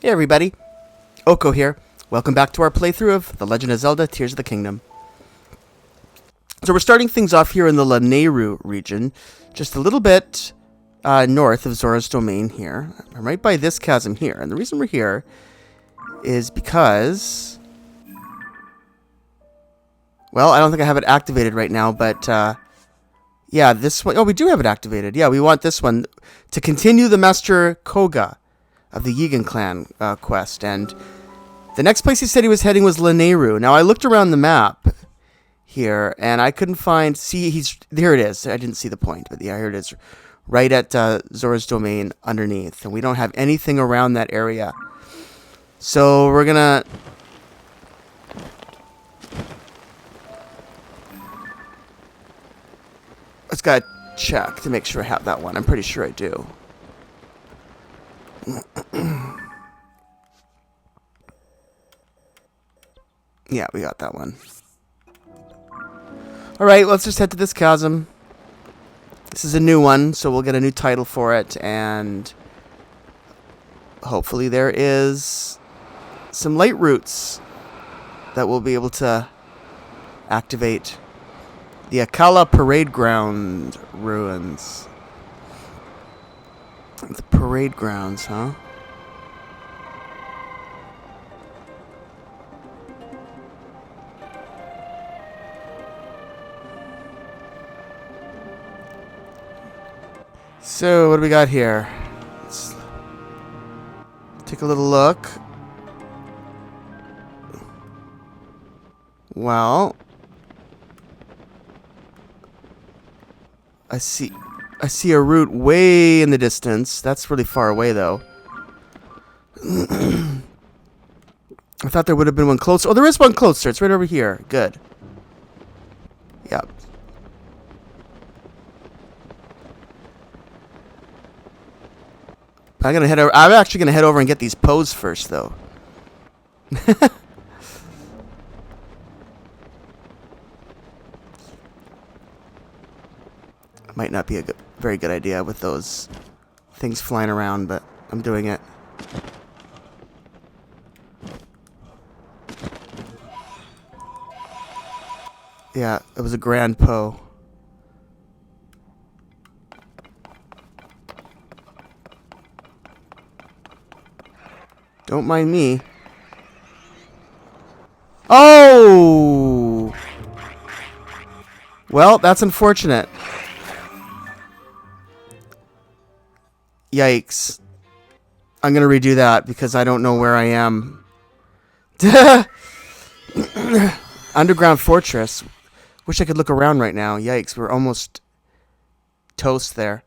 Hey everybody, Oko here. Welcome back to our playthrough of The Legend of Zelda Tears of the Kingdom. So we're starting things off here in the Lanayru region, just a little bit north of Zora's Domain here. I'm right by this chasm here, and the reason we're here is because... well, I don't think I have it activated right now, but yeah, this one... oh, we do have it activated. Yeah, we want this one to continue the Master Koga of the Yigan clan quest, and the next place he said he was heading was Lanayru. Now, I looked around the map here, and I couldn't find... see, here it is. I didn't see the point, but yeah, here it is. Right at Zora's Domain underneath, and we don't have anything around that area. So, we're gonna... let's gotta check to make sure I have that one. I'm pretty sure I do. Yeah, we got that one. Alright, let's just head to this chasm. This is a new one, so we'll get a new title for it, and hopefully there is some light roots that we'll be able to activate. The Akala Parade Ground ruins. The parade grounds, huh? So, what do we got here? Let's take a little look. Well, I see a route way in the distance. That's really far away, though. I thought there would have been one closer. Oh, there is one closer. It's right over here. Good. Yep. I'm actually gonna head over and get these Poes first, though. Might not be a very good idea with those things flying around, but I'm doing it. Yeah, it was a grand Poe. Don't mind me. Oh! Well, that's unfortunate. Yikes. I'm going to redo that because I don't know where I am. Underground Fortress. Wish I could look around right now. Yikes, we're almost toast there.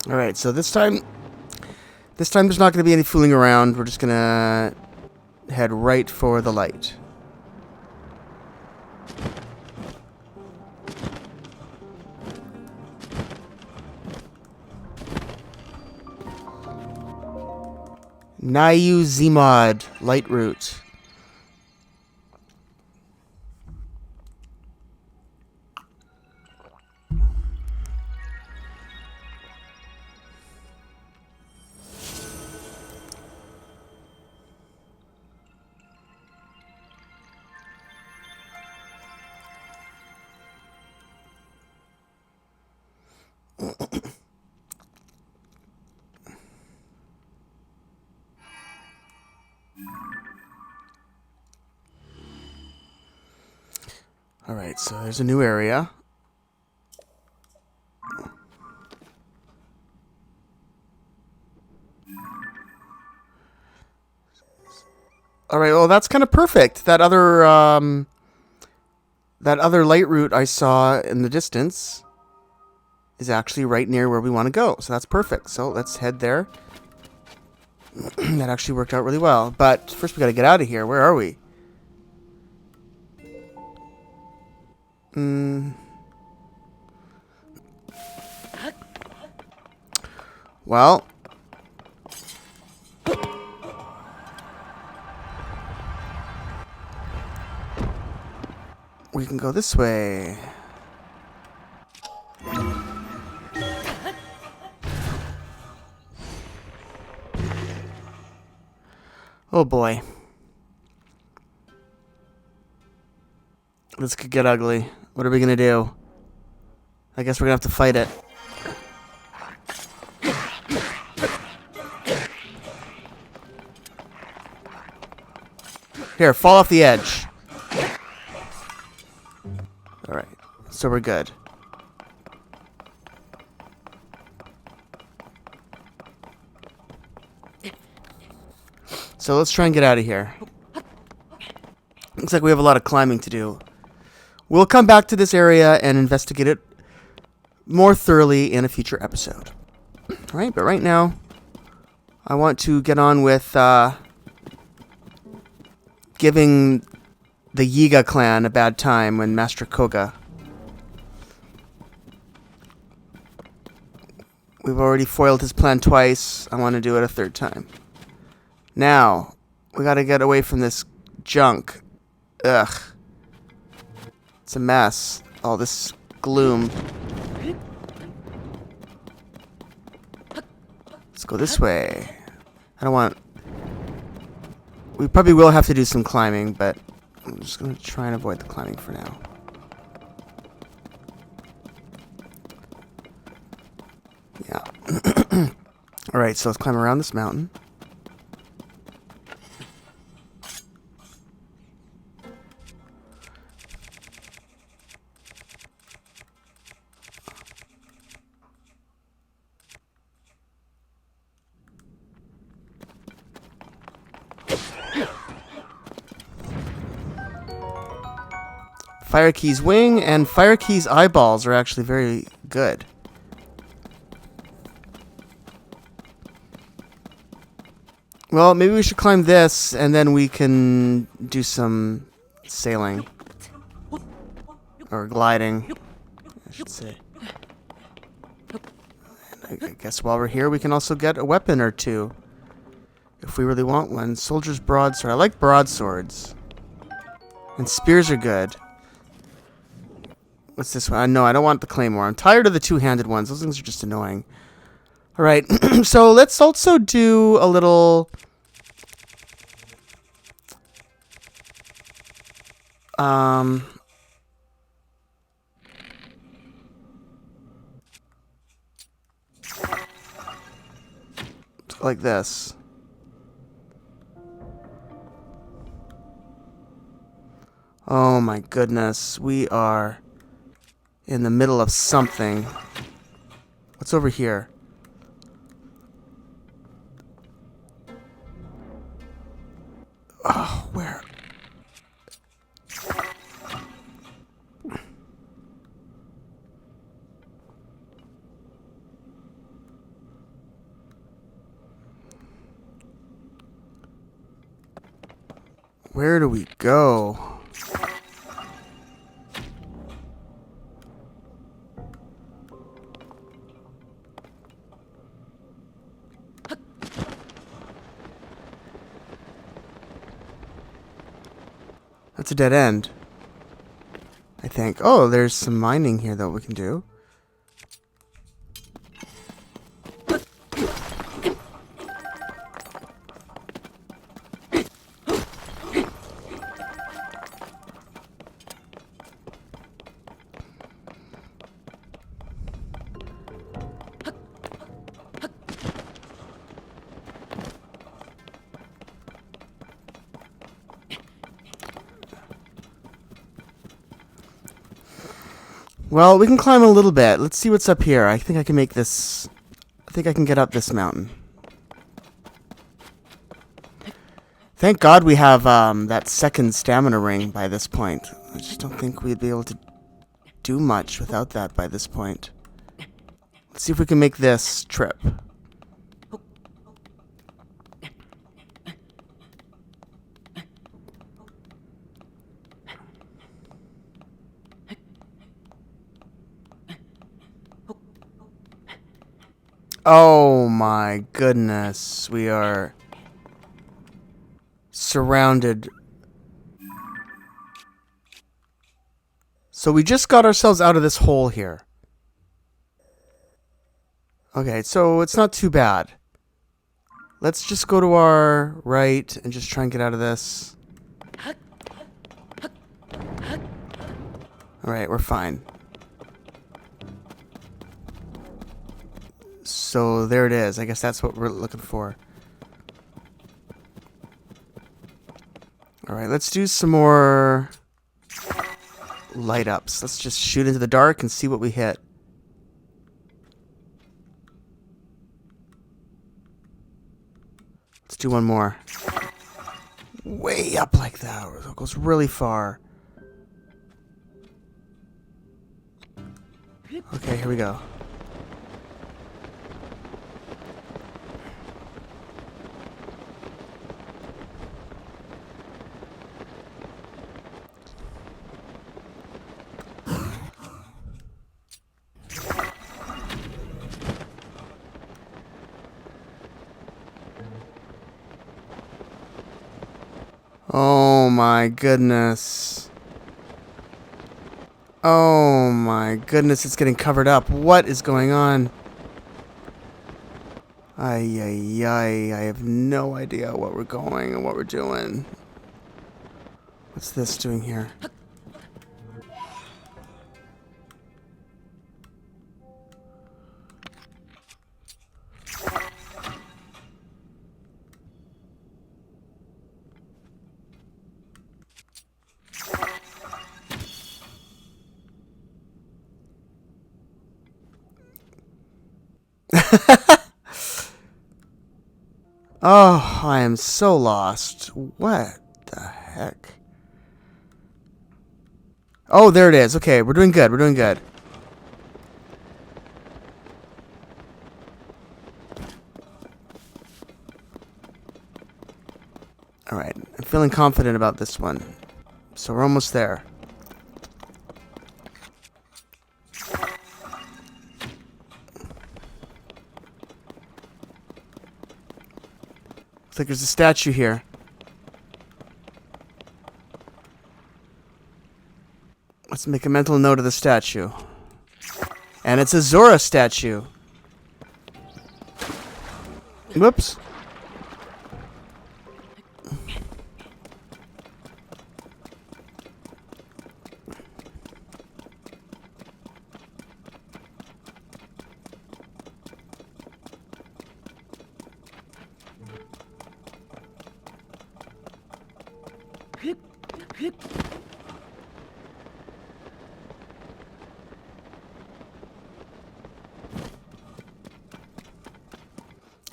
Alright, so this time there's not going to be any fooling around. We're just going to head right for the light. Nayu Zimod, light route. Alright, so there's a new area. Alright, well that's kind of perfect. That other light route I saw in the distance is actually right near where we want to go. So that's perfect. So let's head there. That actually worked out really well. But first we got to get out of here. Where are we? Well, we can go this way. Oh boy. This could get ugly. What are we gonna do? I guess we're gonna have to fight it. Here, fall off the edge. Alright, so we're good. So let's try and get out of here. Looks like we have a lot of climbing to do. We'll come back to this area and investigate it more thoroughly in a future episode. Alright, but right now, I want to get on with giving the Yiga clan a bad time when Master Koga. We've already foiled his plan twice. I want to do it a third time. Now, we gotta get away from this junk. Ugh. It's a mess. All this gloom. Let's go this way. I don't want... We probably will have to do some climbing, but I'm just gonna try and avoid the climbing for now. Yeah. Alright, so let's climb around this mountain. Fire Key's wing and Fire Key's eyeballs are actually very good. Well, maybe we should climb this and then we can do some sailing. Or gliding, I should say. And I guess while we're here we can also get a weapon or two. If we really want one. Soldier's broadsword. I like broadswords. And spears are good. What's this one? No, I don't want the claymore. I'm tired of the two-handed ones. Those things are just annoying. Alright, so let's also do a little... like this. Oh my goodness, we are in the middle of something. What's over here? Oh, where? Where do we go? That's a dead end, I think. Oh, there's some mining here that we can do. Well, we can climb a little bit. Let's see what's up here. I think I can make this... I think I can get up this mountain. Thank God we have that second stamina ring by this point. I just don't think we'd be able to do much without that by this point. Let's see if we can make this trip. Oh my goodness, we are surrounded. So we just got ourselves out of this hole here. Okay, so it's not too bad. Let's just go to our right and just try and get out of this. Alright, we're fine. So there it is. I guess that's what we're looking for. Alright, let's do some more light ups. Let's just shoot into the dark and see what we hit. Let's do one more. Way up like that. It goes really far. Okay, here we go. Oh my goodness. Oh my goodness, it's getting covered up. What is going on? Ay, ay, ay. I have no idea what we're going and what we're doing. What's this doing here? Oh, I am so lost. What the heck? Oh, there it is. Okay, we're doing good. We're doing good. Alright, I'm feeling confident about this one. So we're almost there. Looks like there's a statue here. Let's make a mental note of the statue. And it's a Zora statue. Whoops.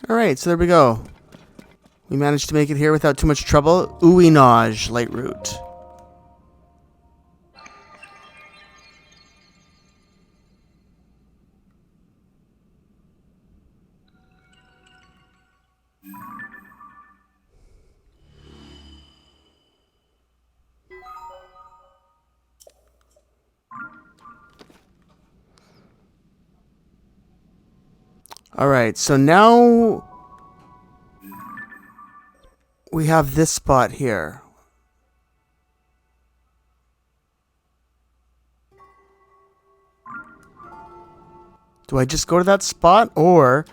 Alright, so there we go. We managed to make it here without too much trouble. Uinaj light route. Alright, so now we have this spot here. Do I just go to that spot, or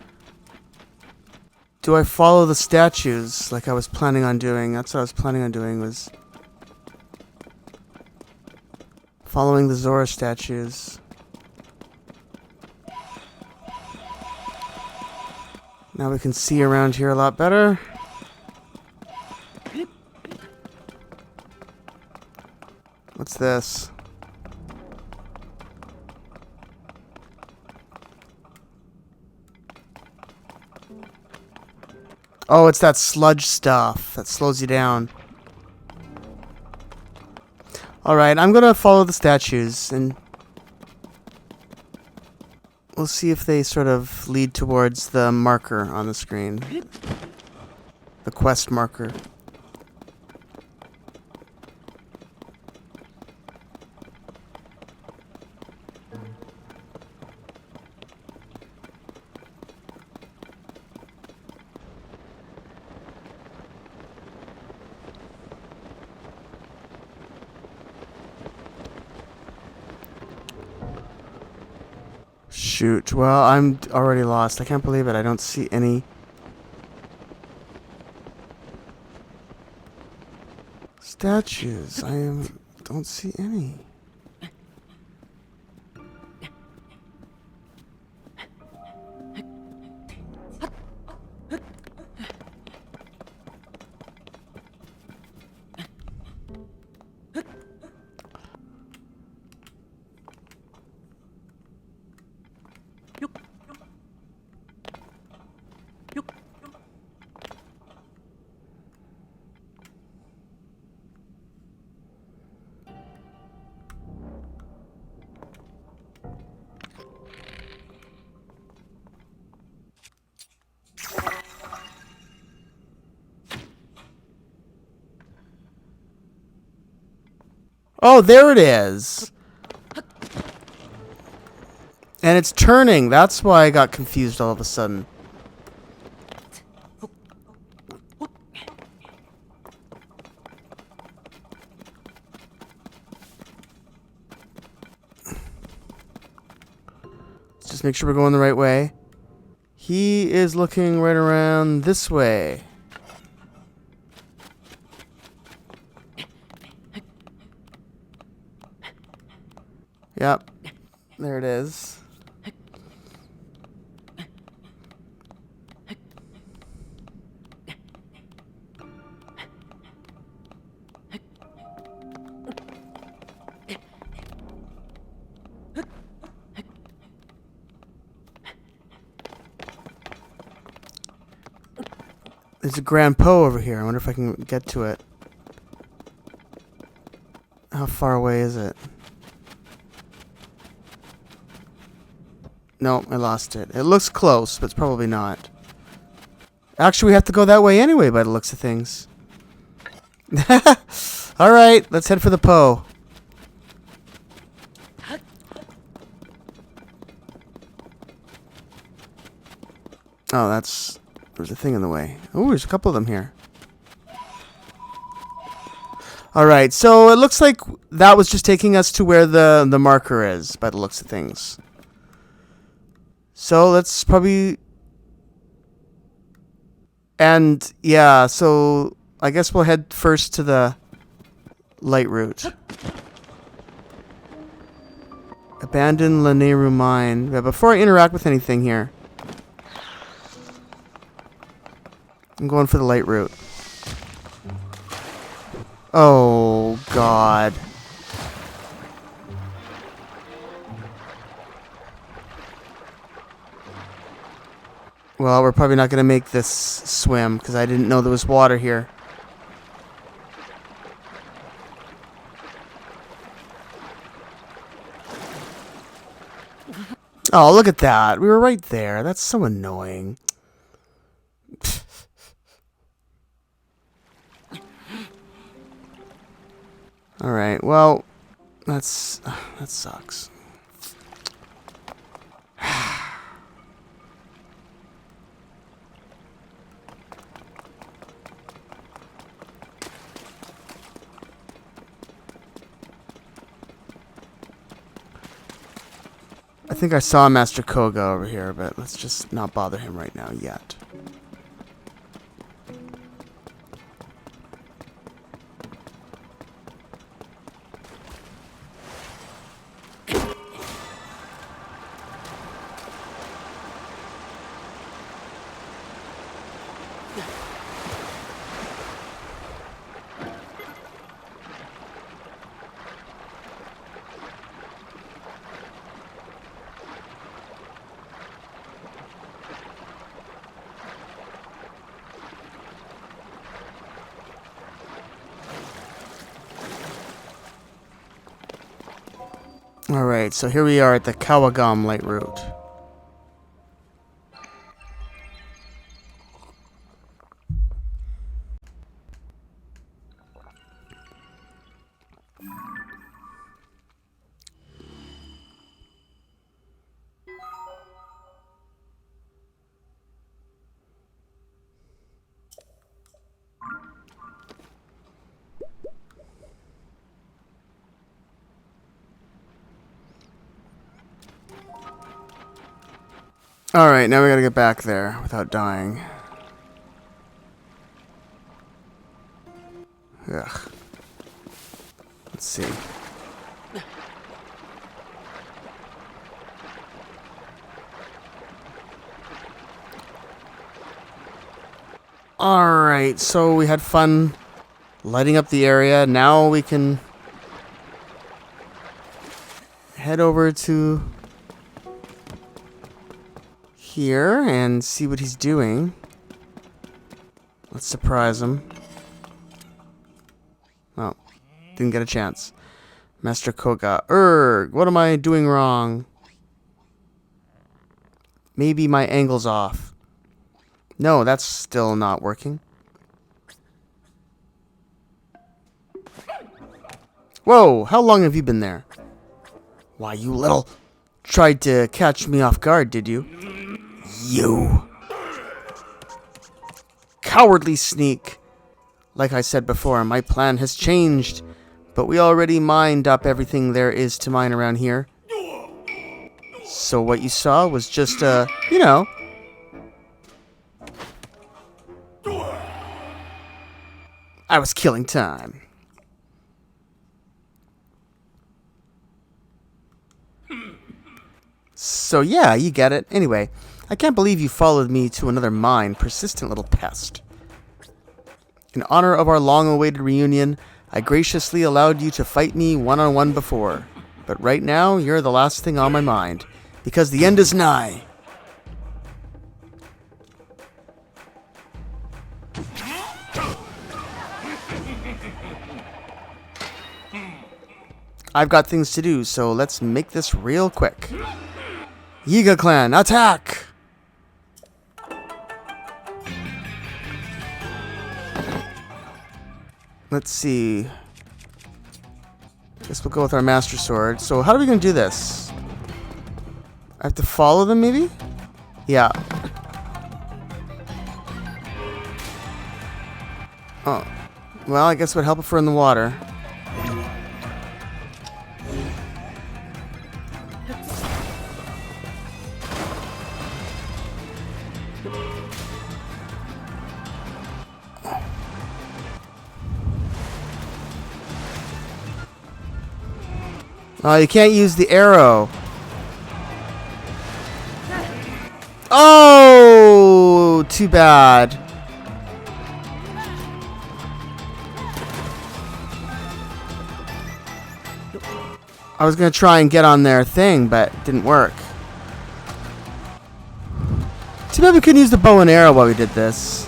do I follow the statues like I was planning on doing? That's what I was planning on doing, was following the Zora statues. Now we can see around here a lot better. What's this? Oh, it's that sludge stuff that slows you down. Alright, I'm gonna follow the statues and we'll see if they sort of lead towards the marker on the screen. The quest marker. Shoot. Well, I'm already lost. I can't believe it. I don't see any statues. Don't see any. Oh, there it is. And it's turning. That's why I got confused all of a sudden. Let's just make sure we're going the right way. He is looking right around this way. Yep. There it is. There's a Grand Po over here. I wonder if I can get to it. How far away is it? No, I lost it. It looks close, but it's probably not. Actually, we have to go that way anyway by the looks of things. Alright, let's head for the Po. Oh, there's a thing in the way. Oh, there's a couple of them here. Alright, so it looks like that was just taking us to where the marker is, by the looks of things. So let's probably... And, yeah, so I guess we'll head first to the light route. Abandon Laneru Mine. Yeah, before I interact with anything here, I'm going for the light route. Oh, God. Well, we're probably not going to make this swim, because I didn't know there was water here. Oh, look at that. We were right there. That's so annoying. Alright, well, that sucks. I think I saw Master Koga over here, but let's just not bother him right now yet. Alright, so here we are at the Kawagam Light Route. Alright, now we gotta get back there without dying. Ugh. Let's see. Alright, so we had fun lighting up the area. Now we can head over to here and see what he's doing. Let's surprise him. Oh, didn't get a chance. Master Koga. What am I doing wrong? Maybe my angle's off. No, that's still not working. Whoa, how long have you been there? Why, you little... Tried to catch me off guard, did you? You. Cowardly sneak. Like I said before, my plan has changed. But we already mined up everything there is to mine around here. So what you saw was just, you know... I was killing time. So yeah, you get it. Anyway, I can't believe you followed me to another mine, persistent little pest. In honor of our long-awaited reunion, I graciously allowed you to fight me one-on-one before. But right now, you're the last thing on my mind, because the end is nigh. I've got things to do, so let's make this real quick. Yiga Clan, attack! Let's see. Guess we'll go with our Master Sword. So how are we going to do this? I have to follow them, maybe? Yeah. Oh. Well, I guess it would help if we're in the water. Oh, you can't use the arrow. Oh, too bad. I was going to try and get on their thing, but it didn't work. Too bad we couldn't use the bow and arrow while we did this.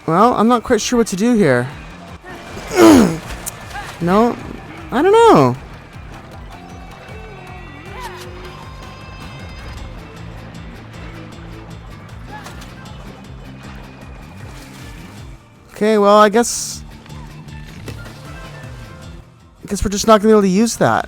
Well, I'm not quite sure what to do here. No, I don't know. Okay, well, I guess we're just not going to be able to use that.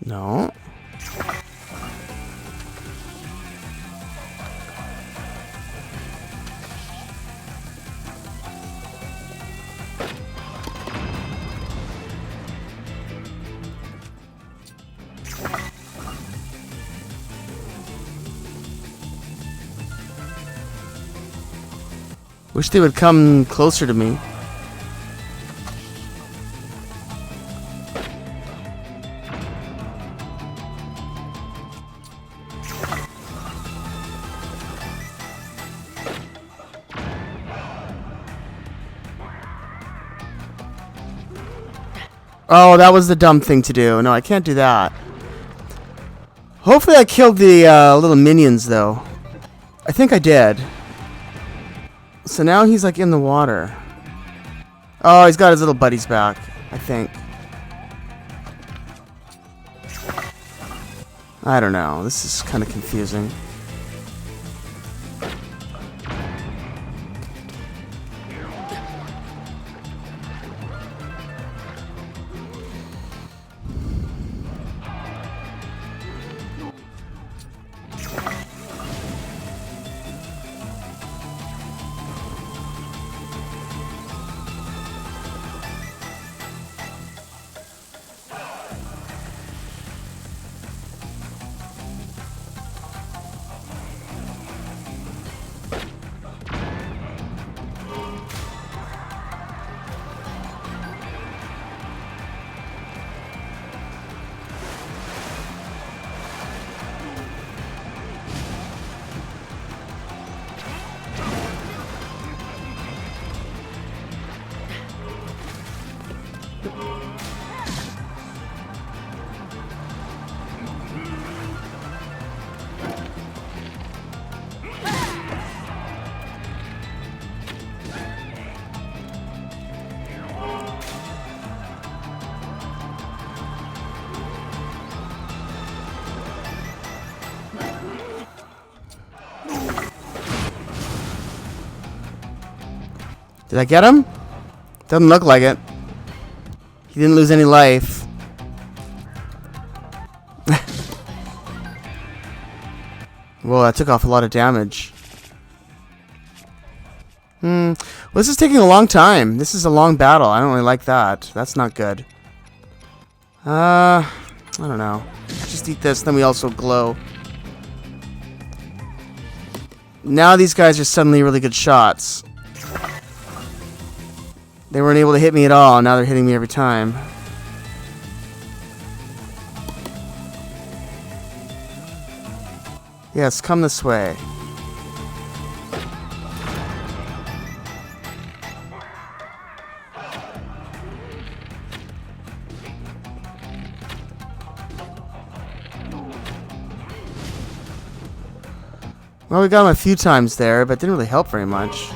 No. Wish they would come closer to me. Oh, that was the dumb thing to do. No, I can't do that. Hopefully I killed the little minions, though. I think I did. So now he's, like, in the water. Oh, he's got his little buddies back, I think. I don't know. This is kind of confusing. Did I get him? Doesn't look like it. He didn't lose any life. Whoa, that took off a lot of damage. Well, this is taking a long time. This is a long battle. I don't really like that. That's not good. I don't know. Just eat this, then we also glow. Now these guys are suddenly really good shots. They weren't able to hit me at all. Now they're hitting me every time. Yes, come this way. Well, we got him a few times there, but didn't really help very much.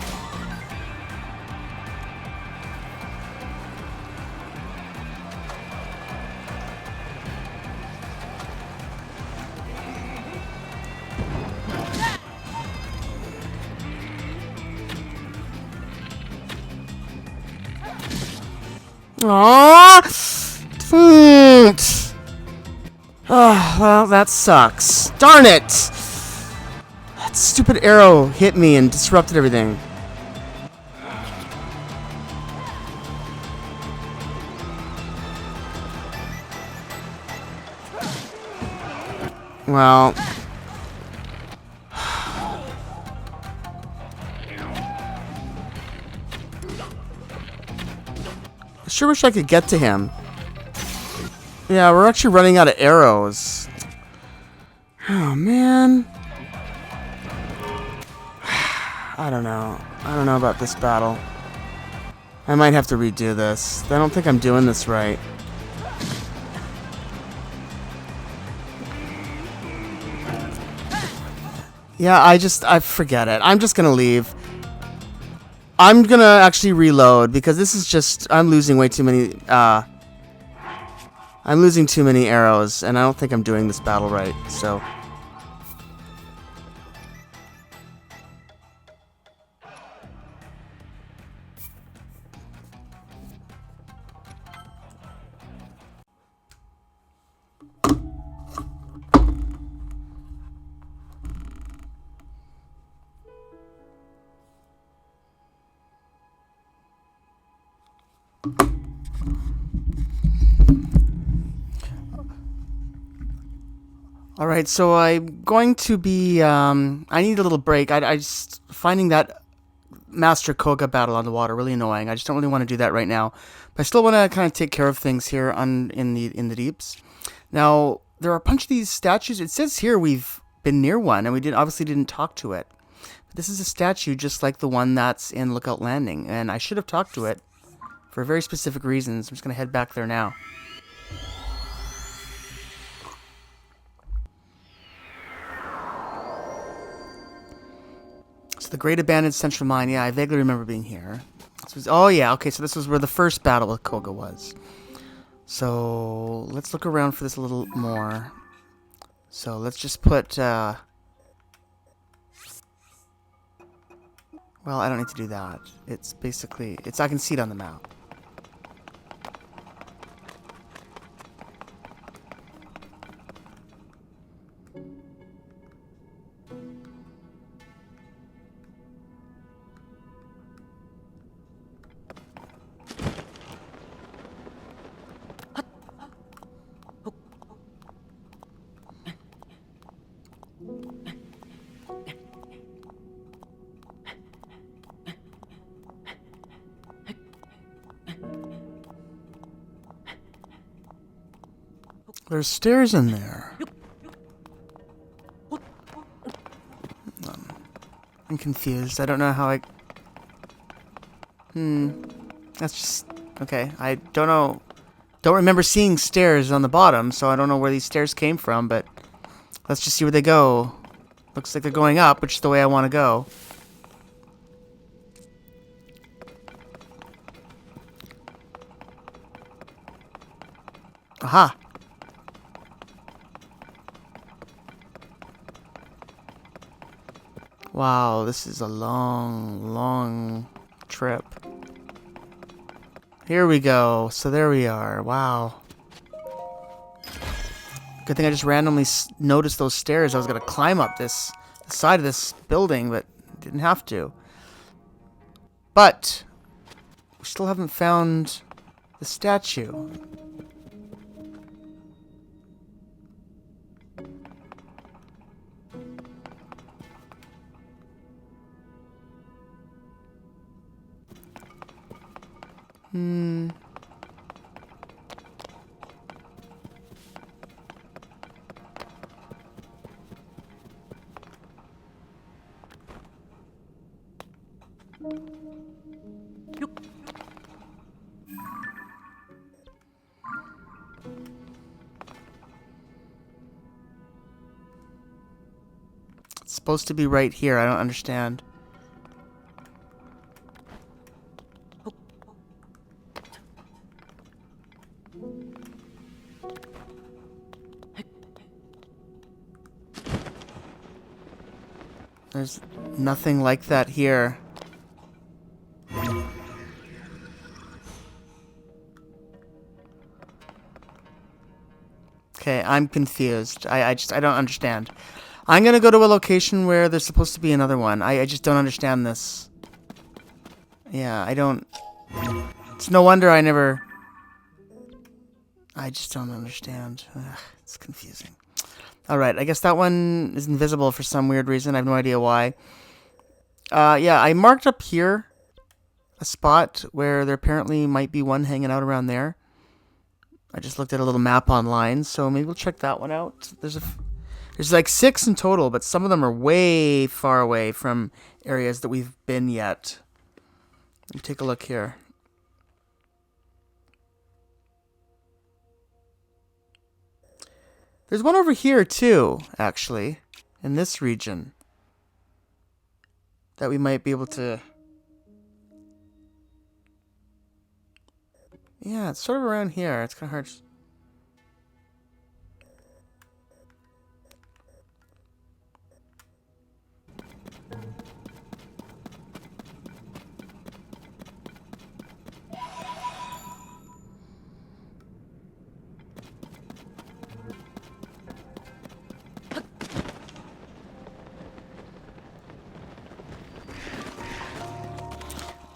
Aww! Oh, well, that sucks. Darn it! That stupid arrow hit me and disrupted everything. Well... I sure wish I could get to him. Yeah, we're actually running out of arrows. Oh, man. I don't know. I don't know about this battle. I might have to redo this. I don't think I'm doing this right. Yeah, I forget it. I'm just gonna leave. I'm gonna actually reload because this is just, I'm losing way too many, I'm losing too many arrows, and I don't think I'm doing this battle right, so. Alright, so I'm going to be, I need a little break. I just, finding that Master Koga battle on the water really annoying. I just don't really want to do that right now. But I still want to kind of take care of things here in the deeps. Now, there are a bunch of these statues. It says here we've been near one, and we obviously didn't talk to it. But this is a statue just like the one that's in Lookout Landing, and I should have talked to it for very specific reasons. I'm just going to head back there now. So the Great Abandoned Central Mine. Yeah, I vaguely remember being here. This was, oh yeah, okay, so this was where the first battle with Koga was. So let's look around for this a little more. So let's just put, well, I don't need to do that. It's basically, I can see it on the map. There's stairs in there. I'm confused. I don't know how I... That's just Okay, I don't know. Don't remember seeing stairs on the bottom, so I don't know where these stairs came from, but let's just see where they go. Looks like they're going up, which is the way I want to go. Aha! Wow, this is a long, long trip. Here we go. So there we are. Wow. Good thing I just randomly noticed those stairs. I was going to climb up the side of this building, but didn't have to. But we still haven't found the statue. It's supposed to be right here. I don't understand. There's nothing like that here. Okay, I'm confused. I don't understand. I'm gonna go to a location where there's supposed to be another one. I just don't understand this. Yeah, I don't... It's no wonder I just don't understand. Ugh, it's confusing. Alright, I guess that one is invisible for some weird reason. I have no idea why. Yeah, I marked up here a spot where there apparently might be one hanging out around there. I just looked at a little map online, so maybe we'll check that one out. There's like 6 in total, but some of them are way far away from areas that we've been yet. Let me take a look here. There's one over here too, actually, in this region, that we might be able to... Yeah, it's sort of around here. It's kind of hard.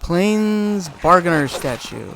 Plains Bargainer statue.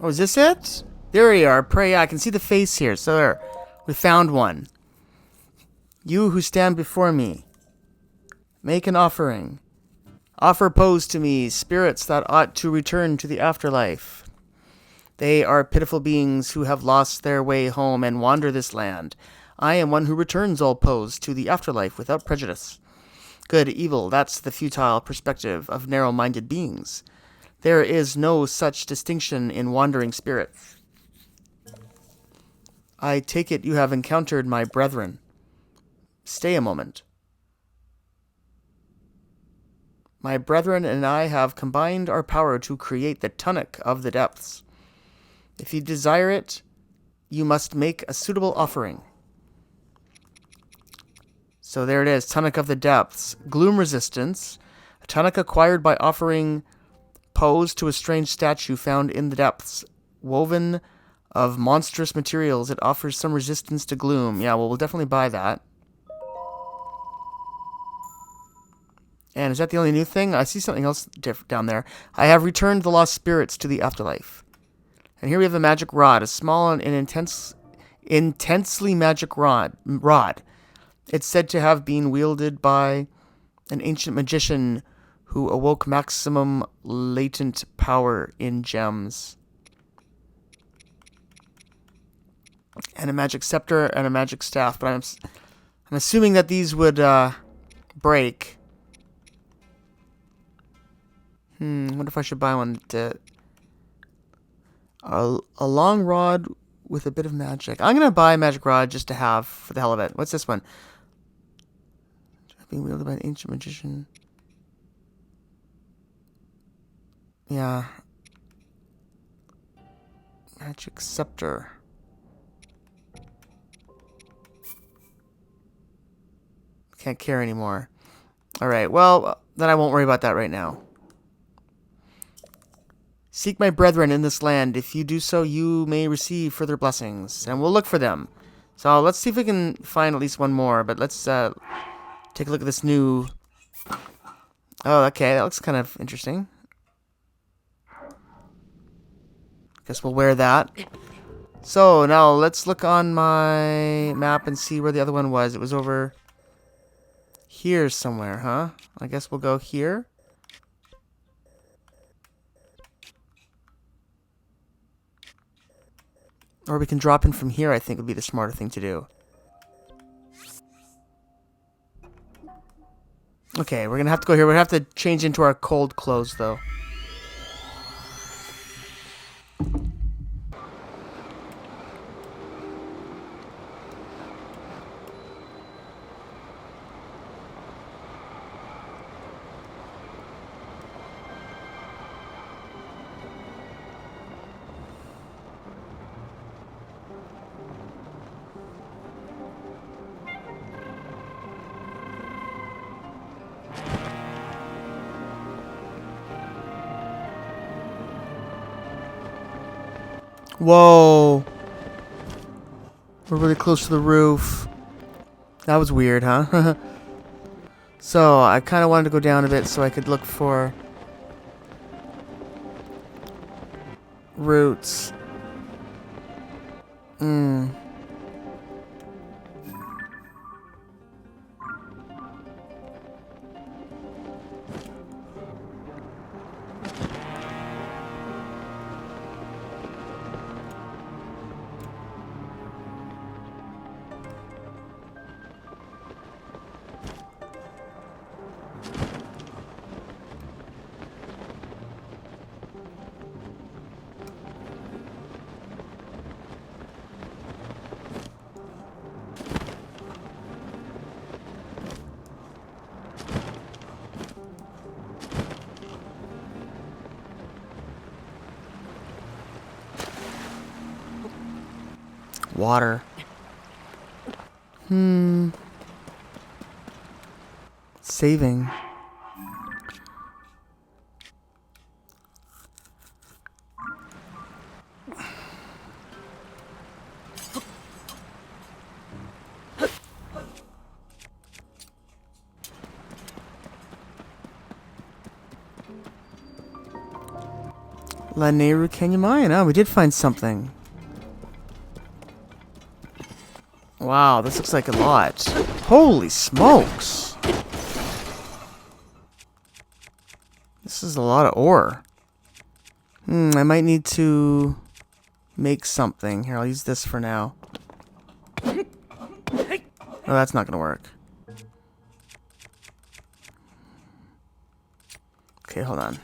Oh, is this it? There we are. Pray, I can see the face here. So there. We found one. You who stand before me, make an offering. Offer pose to me spirits that ought to return to the afterlife. They are pitiful beings who have lost their way home and wander this land. I am one who returns all pose to the afterlife without prejudice. Good, evil, that's the futile perspective of narrow-minded beings. There is no such distinction in wandering spirits. I take it you have encountered my brethren. Stay a moment. My brethren and I have combined our power to create the tunic of the depths. If you desire it, you must make a suitable offering. So there it is, Tunic of the Depths. Gloom resistance. A tunic acquired by offering pose to a strange statue found in the depths. Woven of monstrous materials, it offers some resistance to gloom. Yeah, well, we'll definitely buy that. And is that the only new thing? I see something else down there. I have returned the lost spirits to the afterlife. And here we have a magic rod, a small and intensely magic rod. It's said to have been wielded by an ancient magician who awoke maximum latent power in gems. And a magic scepter and a magic staff, but I'm assuming that these would break. What if I should buy one to a long rod with a bit of magic. I'm gonna buy a magic rod just to have for the hell of it. What's this one? Being wielded by an ancient magician. Yeah. Magic scepter. Can't care anymore. Alright, well, then I won't worry about that right now. Seek my brethren in this land. If you do so, you may receive further blessings. And we'll look for them. So let's see if we can find at least one more. But let's take a look at this new... Oh, okay. That looks kind of interesting. Guess we'll wear that. So now let's look on my map and see where the other one was. It was over here somewhere, huh? I guess we'll go here. Or we can drop in from here, I think would be the smarter thing to do. Okay, we're gonna have to go here. We're gonna have to change into our cold clothes, though. Whoa. We're really close to the roof. That was weird, huh? So, I kind of wanted to go down a bit so I could look for roots. Water. Saving. La Nehru Canyon Mine. Oh, we did find something. Wow, this looks like a lot. Holy smokes! This is a lot of ore. I might need to make something. Here, I'll use this for now. Oh, that's not gonna work. Okay, hold on.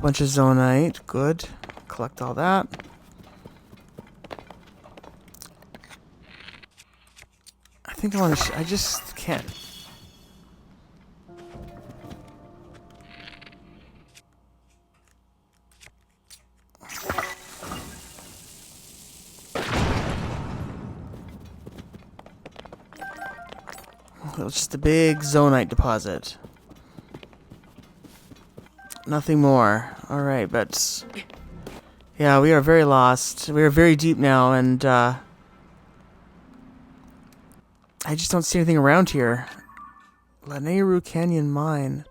bunch of zonite. Good. Collect all that. I think I want to... I just can't... It's just a big zonite deposit. Nothing more. Alright, but... Yeah, we are very lost. We are very deep now, and I just don't see anything around here. Lanayru Canyon Mine.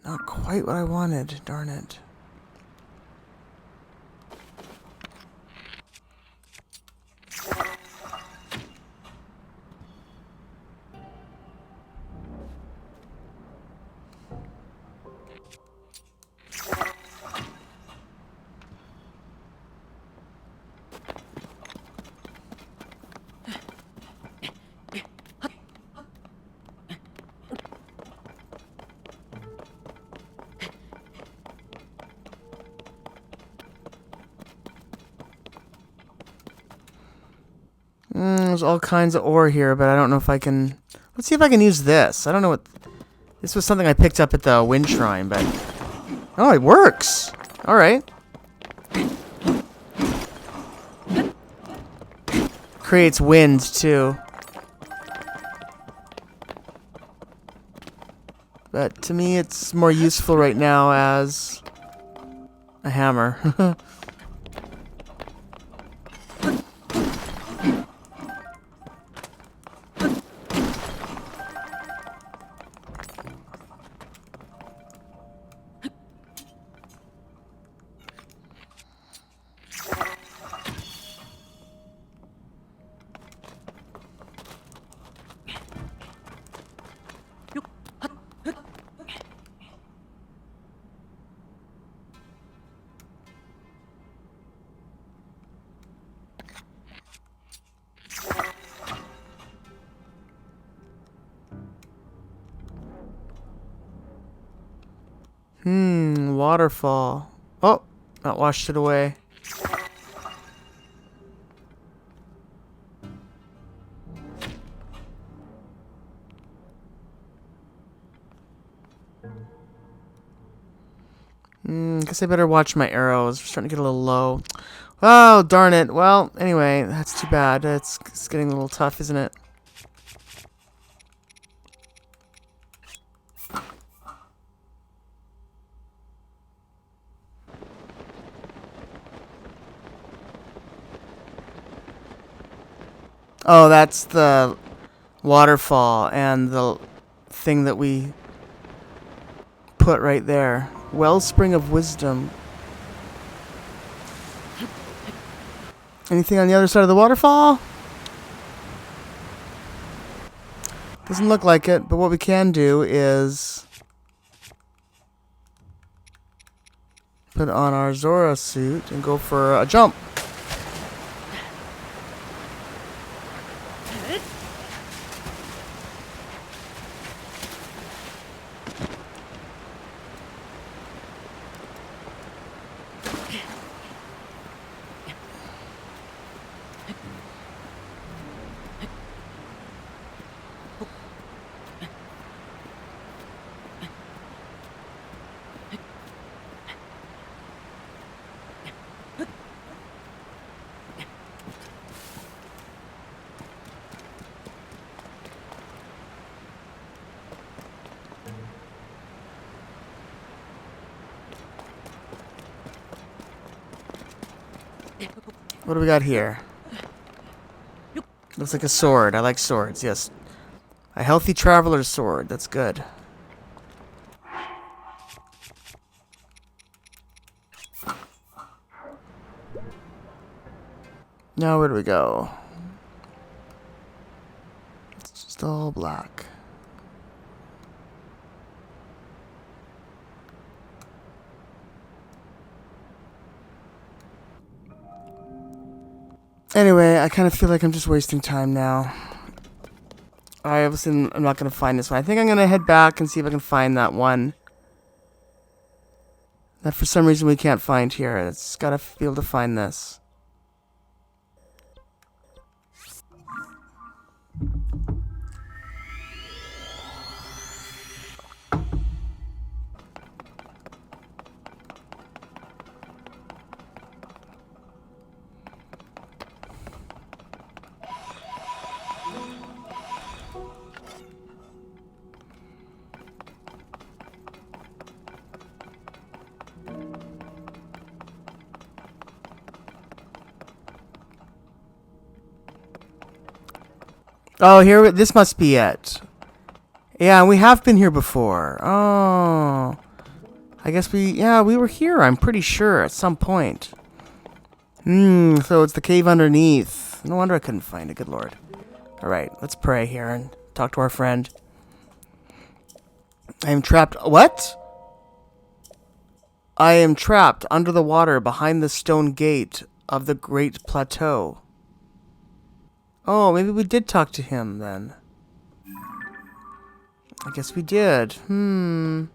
Not quite what I wanted, darn it. There's all kinds of ore here, but I don't know if I can... Let's see if I can use this. I don't know what... This was something I picked up at the Wind Shrine, but... Oh, it works! Alright. Creates wind, too. But to me, it's more useful right now as... a hammer. Waterfall. Oh, that washed it away. Guess I better watch my arrows. We're starting to get a little low. Oh, darn it. Well, anyway, that's too bad. It's getting a little tough, isn't it? Oh, that's the waterfall and the thing that we put right there. Wellspring of Wisdom. Anything on the other side of the waterfall? Doesn't look like it, but what we can do is put on our Zora suit and go for a jump. What do we got here? Looks like a sword. I like swords, yes. A healthy traveler's sword. That's good. Now where do we go? It's just all black. Anyway, I kind of feel like I'm just wasting time now. I obviously I'm not going to find this one. I think I'm going to head back and see if I can find that one. that for some reason we can't find here. It's gotta be able to find this. Oh, here, this must be it. Yeah, we have been here before. Oh. I guess we were here, I'm pretty sure, at some point. So it's the cave underneath. No wonder I couldn't find it, good lord. Alright, let's pray here and talk to our friend. I am trapped. What? I am trapped under the water behind the stone gate of the Great Plateau. Oh, maybe we did talk to him then. I guess we did. But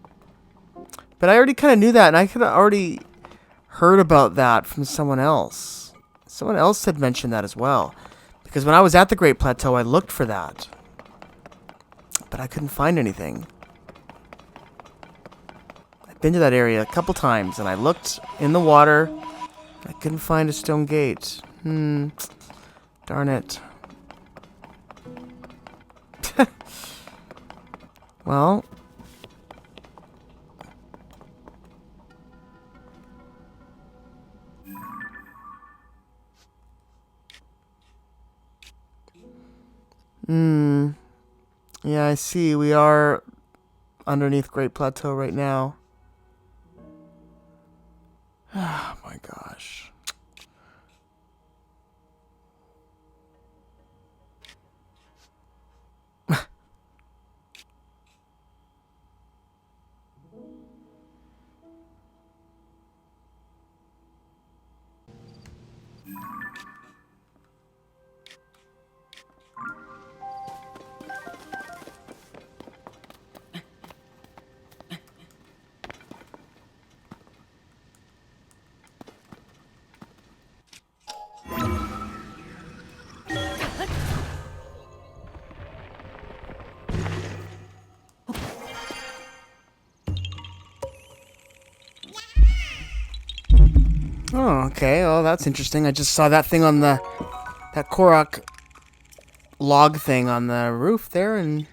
I already kind of knew that, and I could have already heard about that from someone else. Someone else had mentioned that as well. Because when I was at the Great Plateau, I looked for that. But I couldn't find anything. I've been to that area a couple times, and I looked in the water. I couldn't find a stone gate. Darn it. Well. Yeah, I see. We are underneath Great Plateau right now. Oh my gosh. Oh, okay. Well, that's interesting. I just saw that thing on that Korok log thing on the roof there, and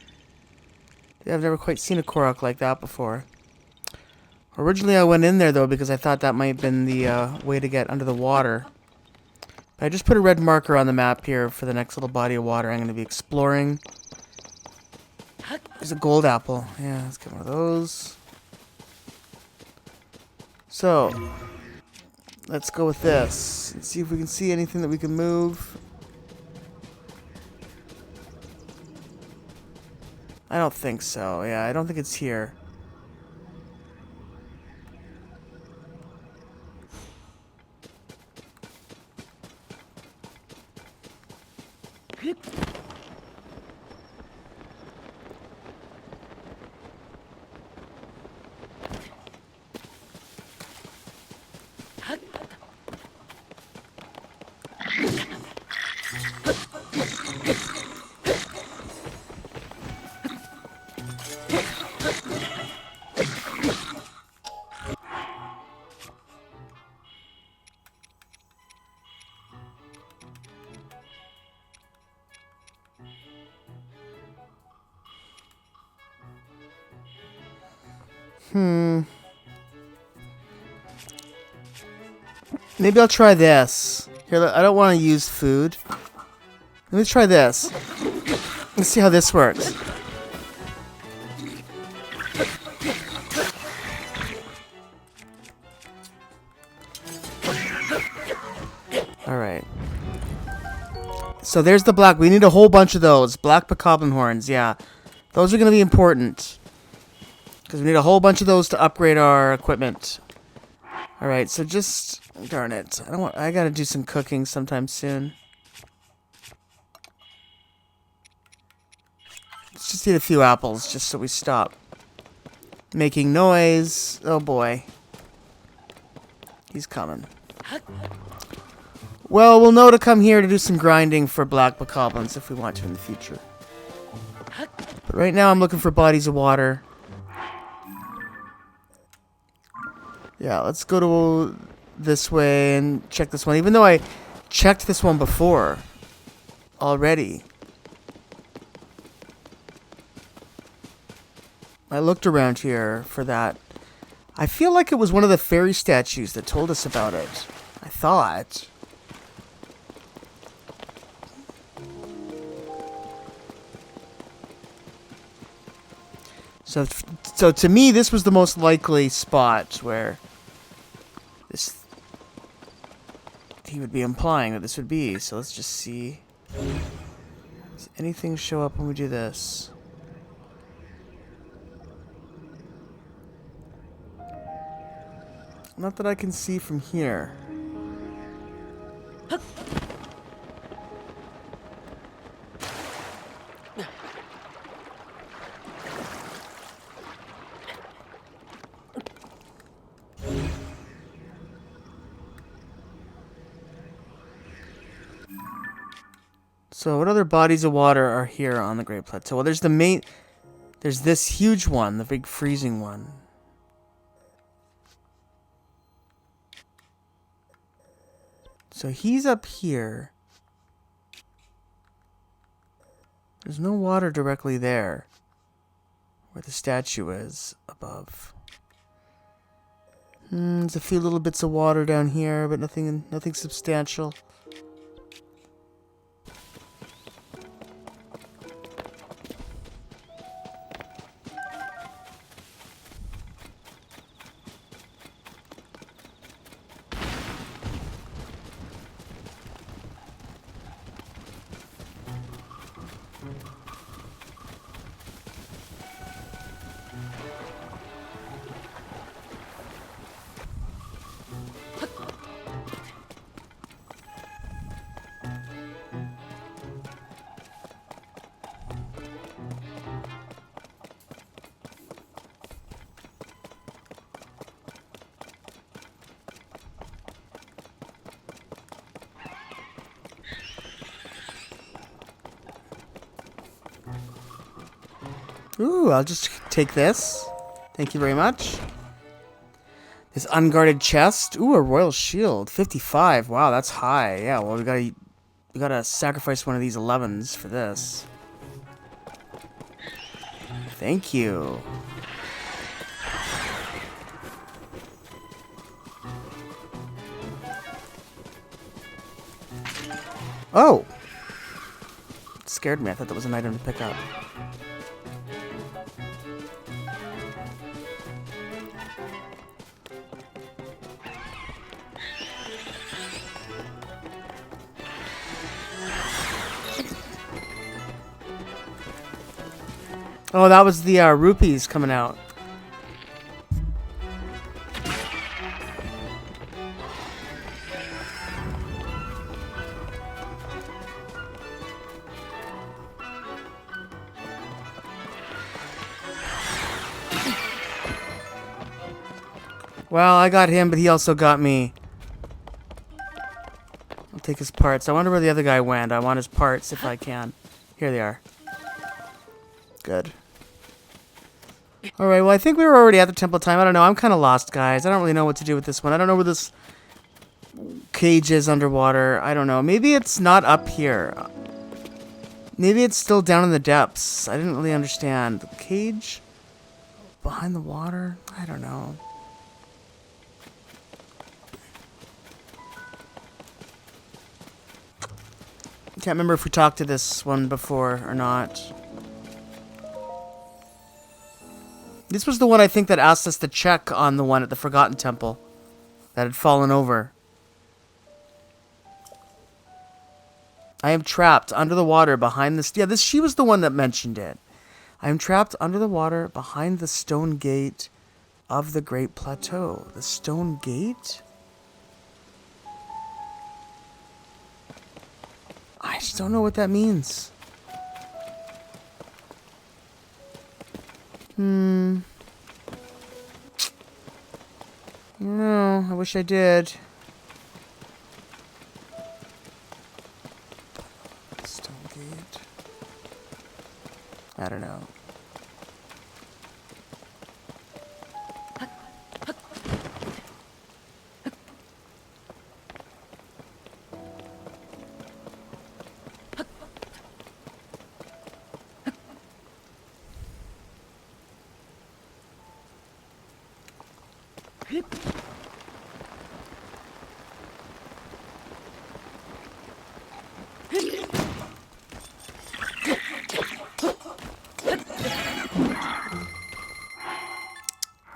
I've never quite seen a Korok like that before. Originally, I went in there, though, because I thought that might have been the way to get under the water. But I just put a red marker on the map here for the next little body of water I'm going to be exploring. There's a gold apple. Yeah, let's get one of those. So, let's go with this and see if we can see anything that we can move. I don't think so. Yeah, I don't think it's here. Maybe I'll try this. Here, I don't want to use food. Let me try this. Let's see how this works. Alright. So there's the black. We need a whole bunch of those. Black bokoblin horns, yeah. Those are going to be important. Because we need a whole bunch of those to upgrade our equipment. Alright, so just... Darn it. I gotta do some cooking sometime soon. Let's just eat a few apples, just so we stop making noise. Oh boy. He's coming. Well, we'll know to come here to do some grinding for black bokoblins if we want to in the future. But right now I'm looking for bodies of water. Yeah, let's go to this way and check this one. Even though I checked this one before already. I looked around here for that. I feel like it was one of the fairy statues that told us about it. I thought. So to me, this was the most likely spot where he would be implying that this would be. So let's just see. Does anything show up when we do this? Not that I can see from here. So what other bodies of water are here on the Great Plateau? Well, there's the main... There's this huge one, the big freezing one. So he's up here. There's no water directly there. Where the statue is above. There's a few little bits of water down here, but nothing substantial. Ooh, I'll just take this. Thank you very much. This unguarded chest. Ooh, a royal shield. 55. Wow, that's high. Yeah, well, we gotta sacrifice one of these 11s for this. Thank you. Oh! It scared me. I thought that was an item to pick up. Oh, that was the rupees coming out. Well, I got him, but he also got me. I'll take his parts. I wonder where the other guy went. I want his parts if I can. Here they are. Good. Alright, well, I think we were already at the temple time. I don't know. I'm kind of lost, guys. I don't really know what to do with this one. I don't know where this cage is underwater. I don't know. Maybe it's not up here. Maybe it's still down in the depths. I didn't really understand. The cage? Behind the water? I don't know. Can't remember if we talked to this one before or not. This was the one I think that asked us to check on the one at the Forgotten Temple that had fallen over. I am trapped under the water behind this. Yeah, she was the one that mentioned it. I am trapped under the water behind the stone gate of the Great Plateau. The stone gate? I just don't know what that means. No, I wish I did. Stone gate. I don't know.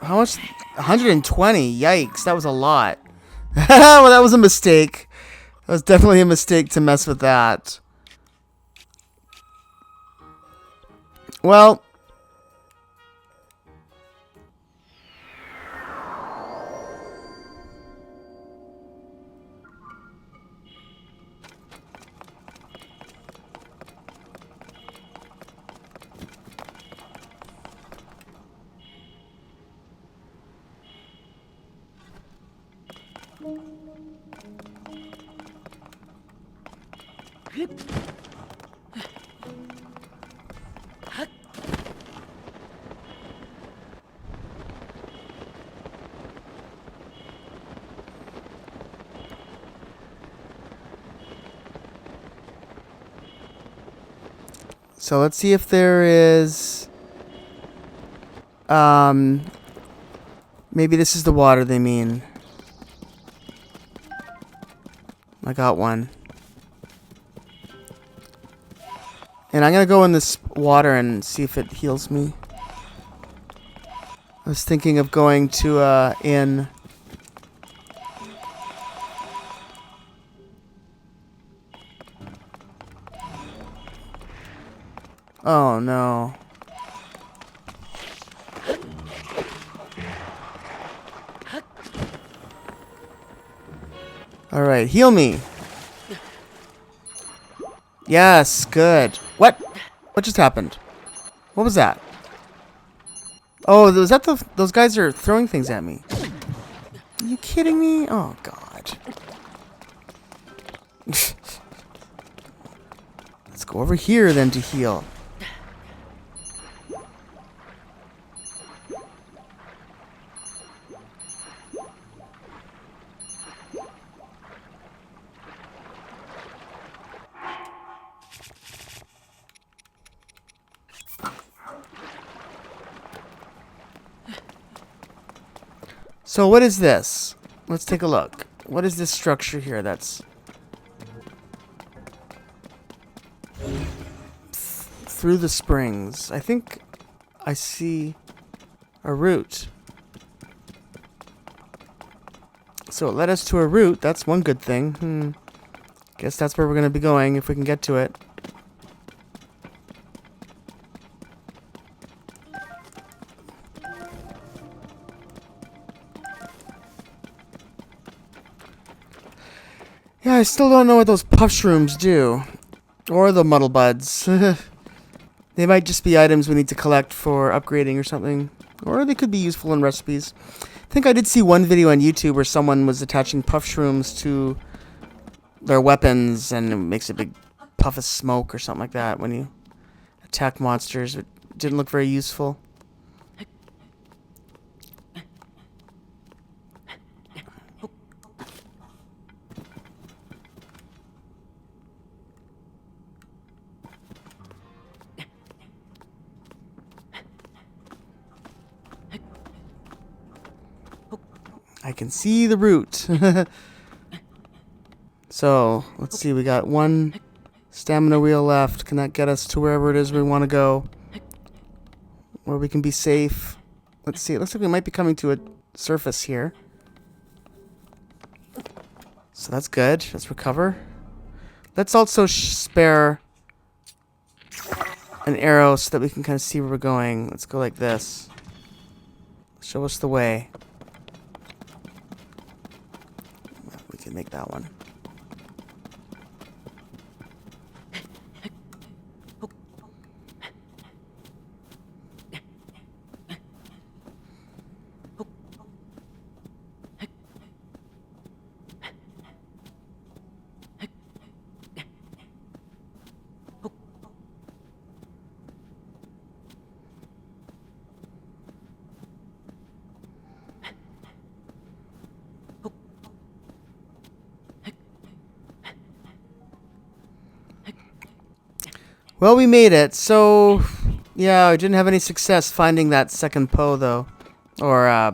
How much? 120. Yikes, that was a lot. Well, that was a mistake. That was definitely a mistake to mess with that. Well, so let's see if there is... Maybe this is the water they mean. I got one. And I'm gonna go in this water and see if it heals me. I was thinking of going to inn. Oh no. Alright, heal me. Yes, good. What? What just happened? What was that? Oh, was that those guys are throwing things at me? Are you kidding me? Oh, God. Let's go over here then to heal. So what is this? Let's take a look. What is this structure here that's... through the springs. I think I see a route. So it led us to a route. That's one good thing. Guess that's where we're going to be going if we can get to it. Yeah, I still don't know what those puff shrooms do. Or the muddle buds. They might just be items we need to collect for upgrading or something. Or they could be useful in recipes. I think I did see one video on YouTube where someone was attaching puff shrooms to their weapons and it makes a big puff of smoke or something like that when you attack monsters. It didn't look very useful. I can see the route. So, let's see. We got one stamina wheel left. Can that get us to wherever it is we want to go? Where we can be safe. Let's see. It looks like we might be coming to a surface here. So that's good. Let's recover. Let's also spare an arrow so that we can kind of see where we're going. Let's go like this. Show us the way. We can make that one. Well, we made it. So, yeah, we didn't have any success finding that second Poe, though. Or,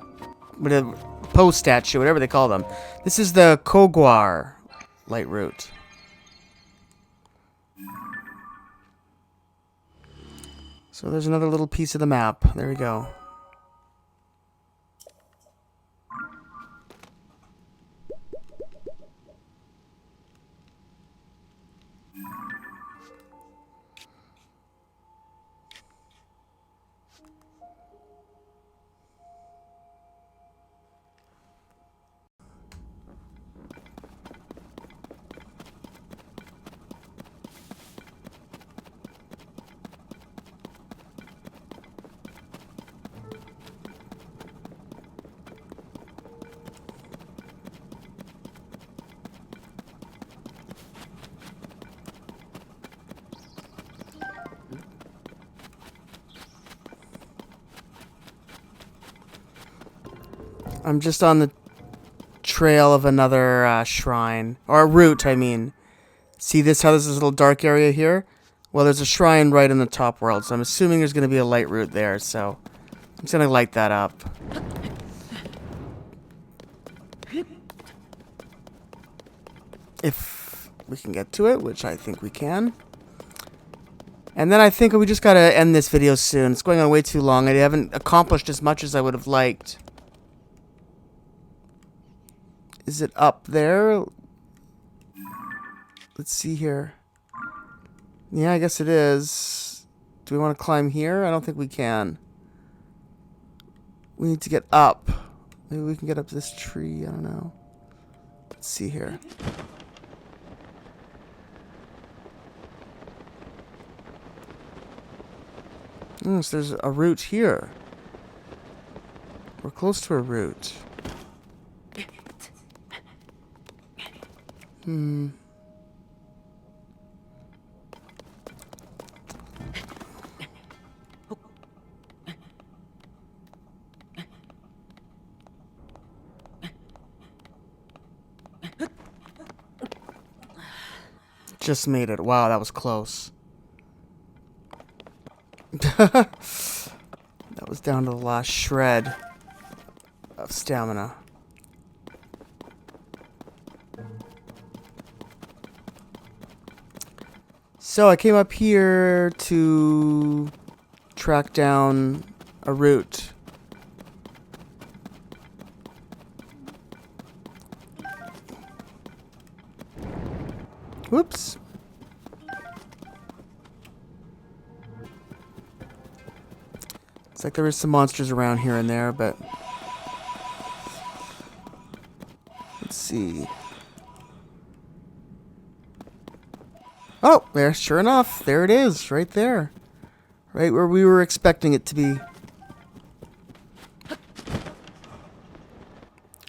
whatever, Poe statue, whatever they call them. This is the Kogwar light route. So there's another little piece of the map. There we go. I'm just on the trail of another shrine. Or route, I mean. See this, how there's this little dark area here? Well, there's a shrine right in the top world, so I'm assuming there's going to be a light route there, so I'm just going to light that up. If we can get to it, which I think we can. And then I think we just got to end this video soon. It's going on way too long. I haven't accomplished as much as I would have liked. Is it up there? Let's see here. Yeah, I guess it is. Do we want to climb here? I don't think we can. We need to get up. Maybe we can get up this tree. I don't know. Let's see here. So there's a route here. We're close to a route. Just made it. Wow, that was close. That was down to the last shred of stamina. So I came up here to track down a route. Whoops. It's like there was some monsters around here and there, but let's see. Oh, there, sure enough, there it is, right there. Right where we were expecting it to be.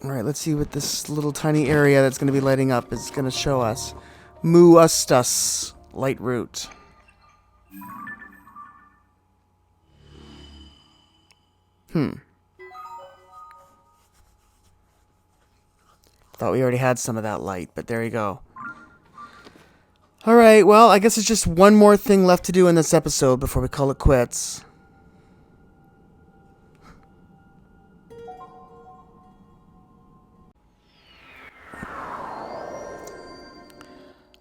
Alright, let's see what this little tiny area that's going to be lighting up is going to show us. Muustas light route. Thought we already had some of that light, but there you go. Alright, well, I guess it's just one more thing left to do in this episode before we call it quits.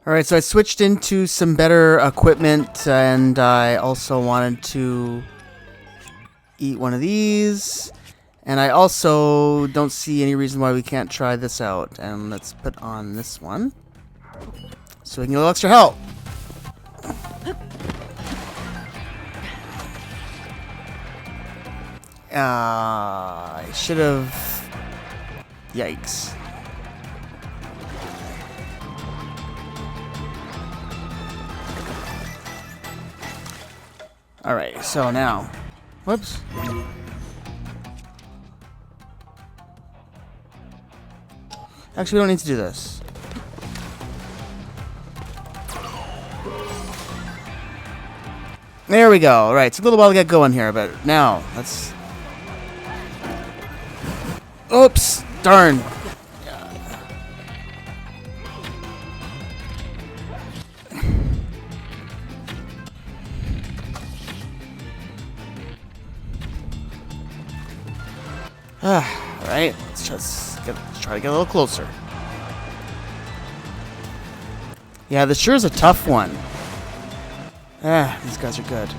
Alright, so I switched into some better equipment, and I also wanted to eat one of these. And I also don't see any reason why we can't try this out. And let's put on this one, so we can get a little extra help. I should have... Yikes. Alright, so now... Whoops. Actually, we don't need to do this. There we go. Alright, it's a little while to get going here, but now, let's... Oops! Darn! Alright, let's try to get a little closer. Yeah, this sure is a tough one. These guys are good.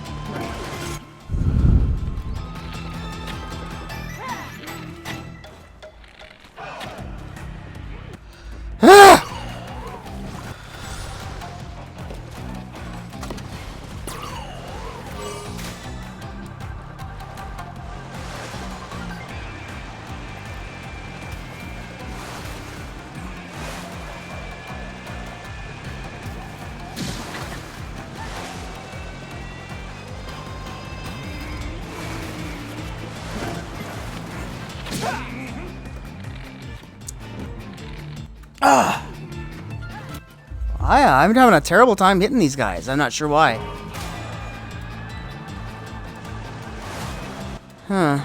I'm having a terrible time hitting these guys. I'm not sure why. Huh.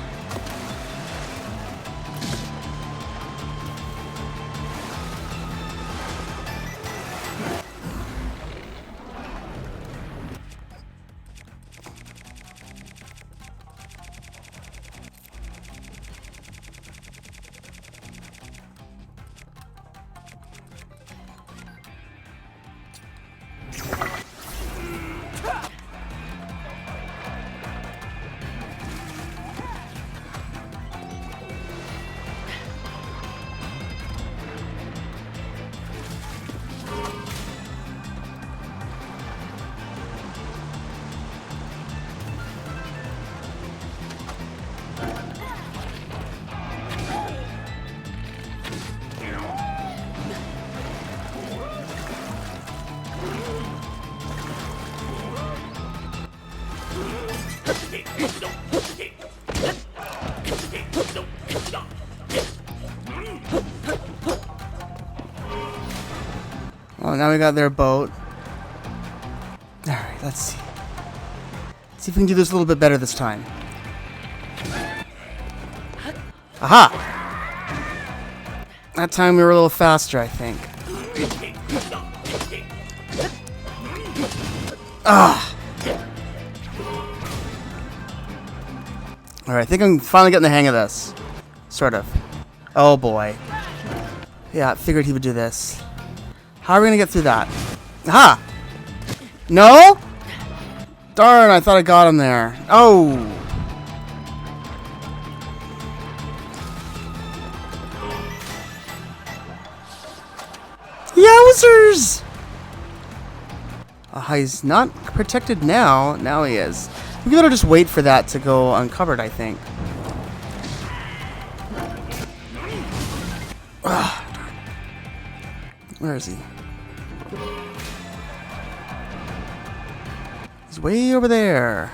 Oh, now we got their boat. Alright, let's see. See if we can do this a little bit better this time. Aha! That time we were a little faster, I think. Ah! Alright, I think I'm finally getting the hang of this. Sort of. Oh boy. Yeah, I figured he would do this. How are we gonna get through that? Aha! No? Darn, I thought I got him there. Oh! Yowzers! He's not protected now. Now he is. We better just wait for that to go uncovered, I think. Ugh. Where is he? He's way over there.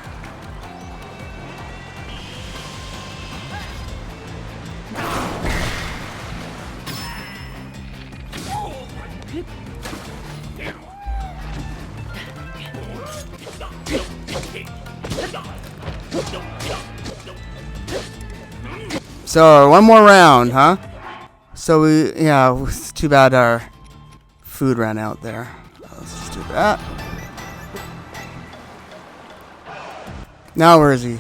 So, one more round, huh? So it's too bad our food ran out there. Let's just do that. Now where is he?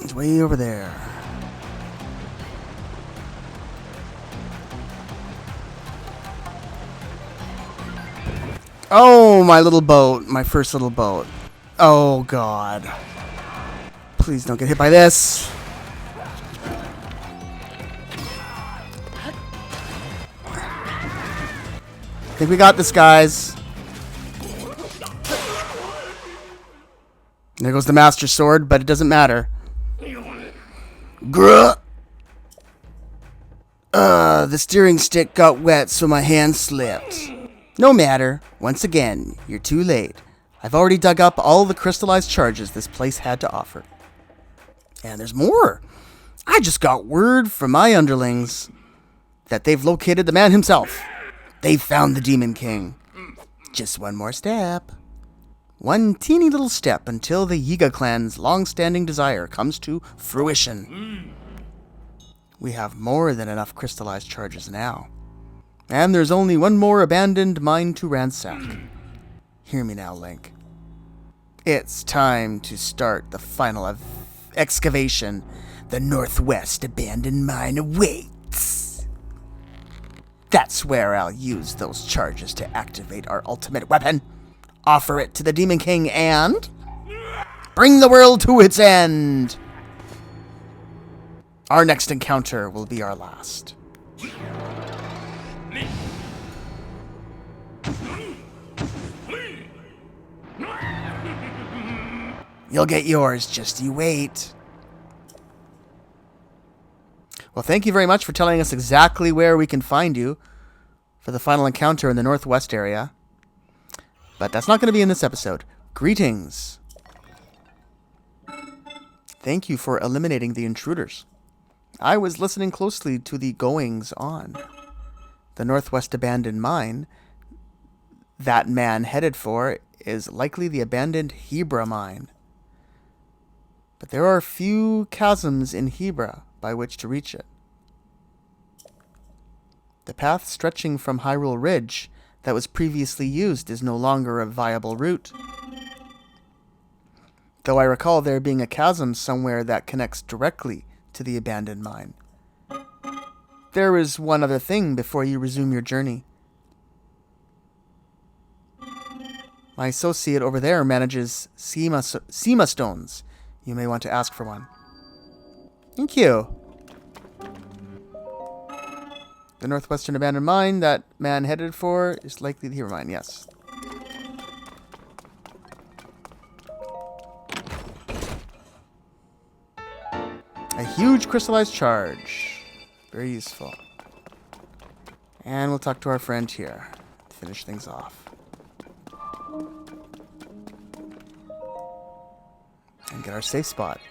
He's way over there. Oh, my little boat. My first little boat. Oh, God. Please don't get hit by this. I think we got this, guys. There goes the Master Sword, but it doesn't matter. Gruh! The steering stick got wet, so my hand slipped. No matter. Once again, you're too late. I've already dug up all the crystallized charges this place had to offer. And there's more. I just got word from my underlings that they've located the man himself. They've found the Demon King. Just one more step. One teeny little step until the Yiga clan's long-standing desire comes to fruition. We have more than enough crystallized charges now. And there's only one more abandoned mine to ransack. Hear me now, Link. It's time to start the final excavation, the Northwest Abandoned Mine awaits. That's where I'll use those charges to activate our ultimate weapon, offer it to the Demon King, and bring the world to its end. Our next encounter will be our last. You'll get yours, just you wait. Well, thank you very much for telling us exactly where we can find you for the final encounter in the Northwest area. But that's not going to be in this episode. Greetings. Thank you for eliminating the intruders. I was listening closely to the goings-on. The Northwest Abandoned Mine that man headed for is likely the abandoned Hebra mine. But there are few chasms in Hebra by which to reach it. The path stretching from Hyrule Ridge that was previously used is no longer a viable route. Though I recall there being a chasm somewhere that connects directly to the abandoned mine. There is one other thing before you resume your journey. My associate over there manages Sema stones. You may want to ask for one. Thank you. The Northwestern Abandoned Mine that man headed for is likely the Hebra mine, yes. A huge crystallized charge. Very useful. And we'll talk to our friend here to finish things off. And get our safe spot.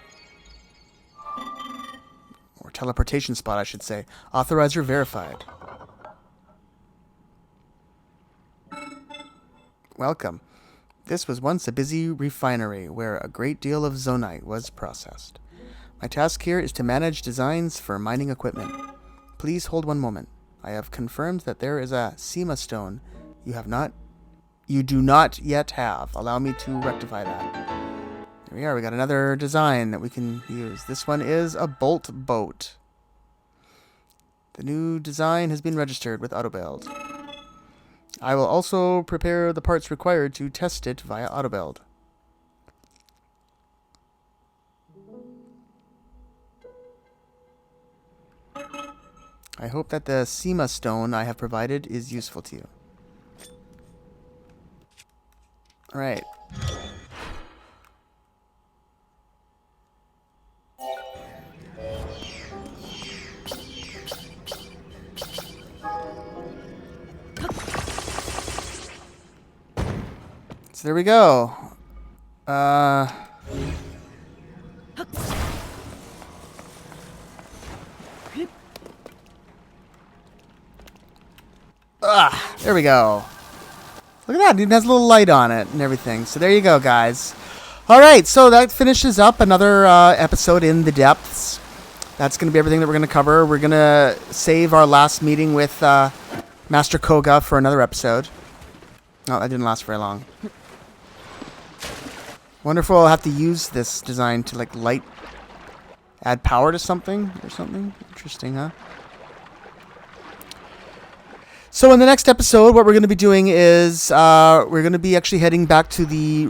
Or teleportation spot, I should say. Authorizer verified. Welcome. This was once a busy refinery where a great deal of zonite was processed. My task here is to manage designs for mining equipment. Please hold one moment. I have confirmed that there is a Sema stone you do not yet have. Allow me to rectify that. There we are. We got another design that we can use. This one is a bolt boat. The new design has been registered with AutoBuild. I will also prepare the parts required to test it via AutoBuild. I hope that the Sema stone I have provided is useful to you. Alright. So there we go. There we go. Look at that. It even has a little light on it and everything. So there you go, guys. All right. So that finishes up another episode in the depths. That's going to be everything that we're going to cover. We're going to save our last meeting with Master Koga for another episode. Oh, that didn't last very long. Wonderful. I'll have to use this design to like add power to something or something. Interesting, huh? So in the next episode, what we're going to be doing is we're going to be actually heading back to the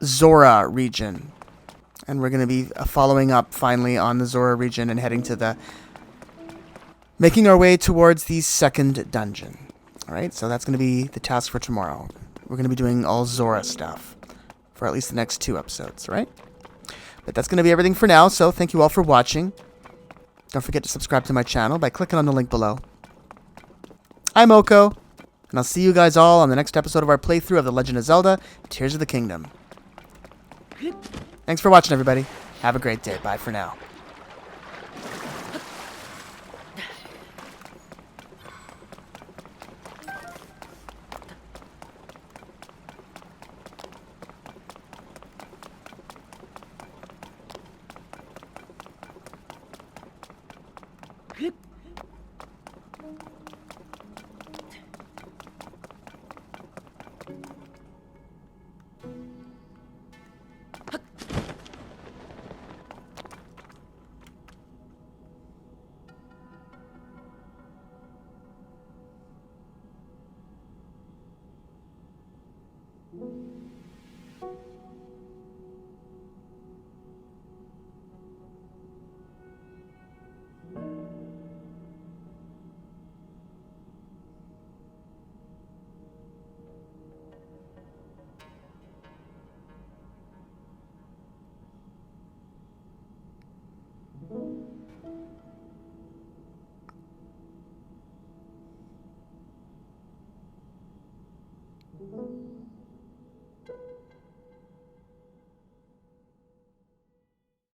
Zora region. And we're going to be following up finally on the Zora region and heading to making our way towards the second dungeon. All right, so that's going to be the task for tomorrow. We're going to be doing all Zora stuff for at least the next 2 episodes, all right? But that's going to be everything for now, so thank you all for watching. Don't forget to subscribe to my channel by clicking on the link below. I'm Oko, and I'll see you guys all on the next episode of our playthrough of The Legend of Zelda, Tears of the Kingdom. Thanks for watching, everybody. Have a great day. Bye for now. Hip.